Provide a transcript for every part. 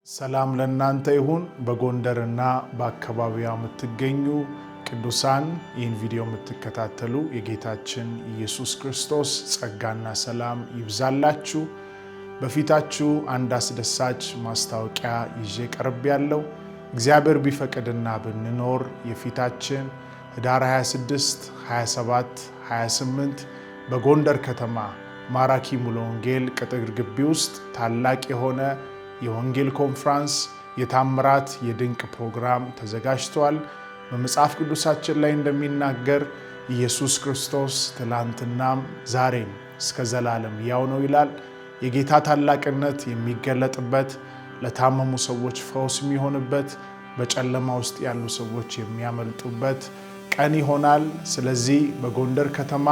ሰላም ለእናንተ ይሁን። በጎንደርና በአካባቢው የምትገኙ ቅዱሳን ይህን ቪዲዮ የምትከታተሉ የጌታችን ኢየሱስ ክርስቶስ ጸጋና ሰላም ይብዛላችሁ። በፊታችሁ አንድ አስደሳች ማስታወቂያ ይዤ ቀርቤያለሁ። እግዚአብሔር ቢፈቅድና ብንኖር የፊታችን ህዳር 26፣ 27፣ 28 በጎንደር ከተማ ማራኪ ሙሉ ወንጌል ቅጥር ግቢ ውስጥ ታላቅ የሆነ የወንጌል ኮንፈረንስ የታምራት የድንቅ ፕሮግራም ተዘጋጅቷል። በመጽሐፍ ቅዱሳችን ላይ እንደሚናገር ኢየሱስ ክርስቶስ ትላንትናም ዛሬም እስከ ዘላለም ያው ነው ይላል። የጌታ ታላቅነት የሚገለጥበት፣ ለታመሙ ሰዎች ፈውስ የሚሆንበት፣ በጨለማ ውስጥ ያሉ ሰዎች የሚያመልጡበት ቀን ይሆናል። ስለዚህ በጎንደር ከተማ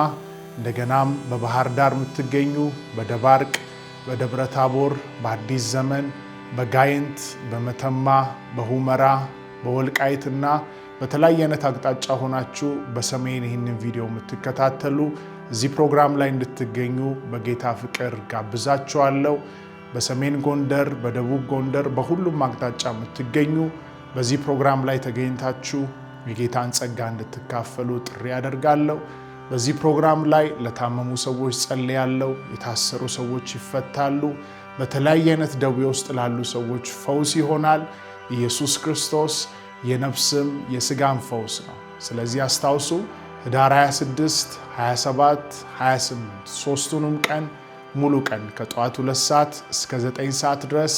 እንደገናም በባህር ዳር የምትገኙ በደባርቅ፣ በደብረ ታቦር፣ በአዲስ ዘመን፣ በጋይንት፣ በመተማ፣ በሁመራ፣ በወልቃይትና በተለያየ አይነት አቅጣጫ ሆናችሁ በሰሜን ይህንን ቪዲዮ የምትከታተሉ እዚህ ፕሮግራም ላይ እንድትገኙ በጌታ ፍቅር ጋብዛችኋለሁ። በሰሜን ጎንደር፣ በደቡብ ጎንደር፣ በሁሉም አቅጣጫ የምትገኙ በዚህ ፕሮግራም ላይ ተገኝታችሁ የጌታን ጸጋ እንድትካፈሉ ጥሪ ያደርጋለሁ። በዚህ ፕሮግራም ላይ ለታመሙ ሰዎች ጸልያለሁ። የታሰሩ ሰዎች ይፈታሉ። በተለያየ አይነት ደዌ ውስጥ ላሉ ሰዎች ፈውስ ይሆናል። ኢየሱስ ክርስቶስ የነፍስም የሥጋም ፈውስ ነው። ስለዚህ አስታውሱ፣ ህዳር 26፣ 27፣ 28 ሶስቱንም ቀን ሙሉ ቀን ከጠዋት 2 ሰዓት እስከ 9 ሰዓት ድረስ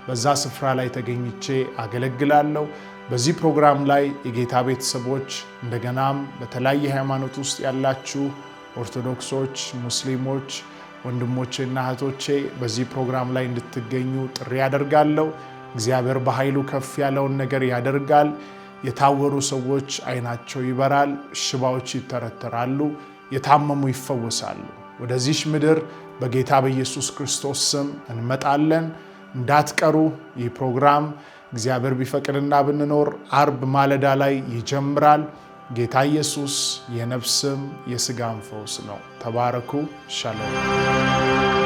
በዛ ስፍራ ላይ ተገኝቼ አገለግላለሁ። በዚህ ፕሮግራም ላይ የጌታ ቤተሰቦች እንደገናም በተለያየ ሃይማኖት ውስጥ ያላችሁ ኦርቶዶክሶች፣ ሙስሊሞች ወንድሞቼና እህቶቼ በዚህ ፕሮግራም ላይ እንድትገኙ ጥሪ ያደርጋለሁ። እግዚአብሔር በኃይሉ ከፍ ያለውን ነገር ያደርጋል። የታወሩ ሰዎች ዓይናቸው ይበራል፣ ሽባዎች ይተረተራሉ፣ የታመሙ ይፈወሳሉ። ወደዚህ ምድር በጌታ በኢየሱስ ክርስቶስ ስም እንመጣለን። እንዳትቀሩ። ይህ ፕሮግራም እግዚአብሔር ቢፈቅድና ብንኖር አርብ ማለዳ ላይ ይጀምራል። ጌታ ኢየሱስ የነፍስም የሥጋም ፈውስ ነው። ተባረኩ። ሻሎም